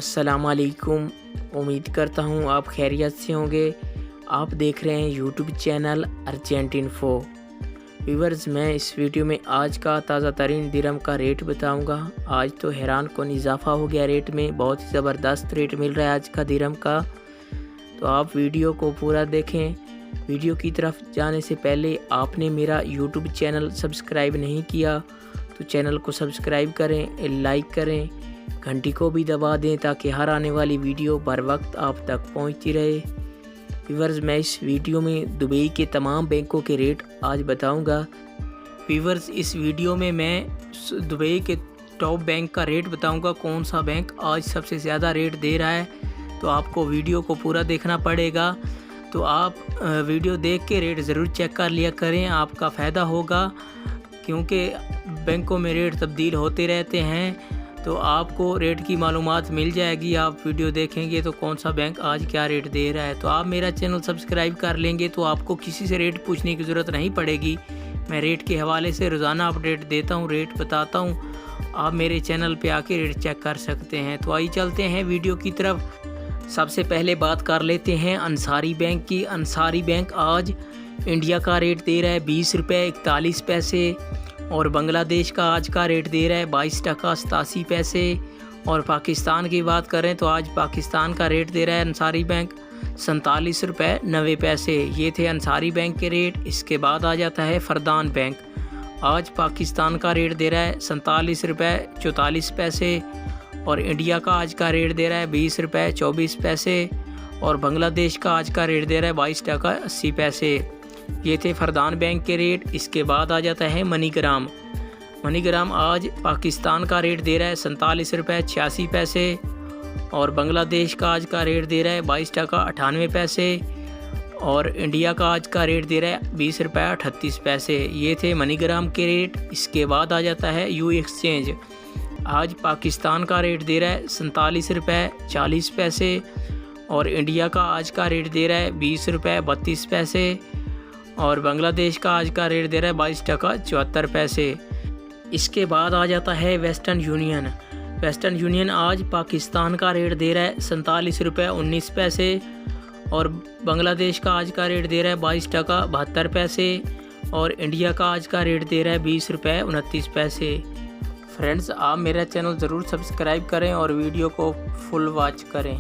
अस्सलाम वालेकुम। उम्मीद करता हूँ आप खैरियत से होंगे। आप देख रहे हैं YouTube channel urgent info. Viewers, मैं इस वीडियो में आज का ताज़ा तरीन दिरहम का रेट बताऊंगा। आज तो हैरान कौन इजाफा हो गया रेट में, बहुत ही ज़बरदस्त रेट मिल रहा है आज का दिरहम का। तो आप वीडियो को पूरा देखें। वीडियो की तरफ जाने से पहले आपने मेरा यूट्यूब चैनल सब्सक्राइब नहीं किया तो चैनल को सब्सक्राइब करें, लाइक करें, घंटी को भी दबा दें ताकि हर आने वाली वीडियो बर वक्त आप तक पहुंचती रहे। व्यूअर्स, मैं इस वीडियो में दुबई के तमाम बैंकों के रेट आज बताऊंगा। व्यूअर्स, इस वीडियो में मैं दुबई के टॉप बैंक का रेट बताऊंगा, कौन सा बैंक आज सबसे ज़्यादा रेट दे रहा है। तो आपको वीडियो को पूरा देखना पड़ेगा। तो आप वीडियो देख के रेट ज़रूर चेक कर लिया करें, आपका फ़ायदा होगा, क्योंकि बैंकों में रेट तब्दील होते रहते हैं। तो आपको रेट की मालूमात मिल जाएगी। आप वीडियो देखेंगे तो कौन सा बैंक आज क्या रेट दे रहा है। तो आप मेरा चैनल सब्सक्राइब कर लेंगे तो आपको किसी से रेट पूछने की ज़रूरत नहीं पड़ेगी। मैं रेट के हवाले से रोज़ाना अपडेट देता हूँ, रेट बताता हूँ। आप मेरे चैनल पे आके रेट चेक कर सकते हैं। तो आइए चलते हैं वीडियो की तरफ। सबसे पहले बात कर लेते हैं अंसारी बैंक की। अंसारी बैंक आज इंडिया का रेट दे रहा है 20 रुपये 41 पैसे और बांग्लादेश का आज का रेट दे रहा है 22 टका 87 पैसे। और पाकिस्तान की बात करें तो आज पाकिस्तान का रेट दे रहा है अंसारी बैंक 47 रुपये 90 पैसे। ये थे अंसारी बैंक के रेट। इसके बाद आ जाता है फरदान बैंक। आज पाकिस्तान का रेट दे रहा है 47 रुपये 44 पैसे और इंडिया का आज का रेट दे रहा है 20 रुपये 24 पैसे और बांग्लादेश का आज का रेट दे रहा है 22 टका 80 पैसे। ये थे फरदान बैंक के रेट। इसके बाद आ जाता है मनीग्राम। मनीग्राम आज पाकिस्तान का रेट दे रहा है 47 रुपये 86 पैसे और बांग्लादेश का आज का रेट दे रहा है 22 टका 98 पैसे और इंडिया का आज का रेट दे रहा है 20 रुपये 38 पैसे। ये थे मनीग्राम के रेट। इसके बाद आ जाता है यू एक्सचेंज। आज पाकिस्तान का रेट दे रहा है 47 रुपये 40 पैसे और इंडिया का आज का रेट दे रहा है 20 रुपये 32 पैसे और बांग्लादेश का आज का रेट दे रहा है 22 टका 74 पैसे। इसके बाद आ जाता है वेस्टर्न यूनियन। वेस्टर्न यूनियन आज पाकिस्तान का रेट दे रहा है 47 रुपये 19 पैसे और बांग्लादेश का आज का रेट दे रहा है 22 टका 72 पैसे और इंडिया का आज का रेट दे रहा है 20 रुपये 29 पैसे। फ्रेंड्स, आप मेरा चैनल ज़रूर सब्सक्राइब करें और वीडियो को फुल वॉच करें।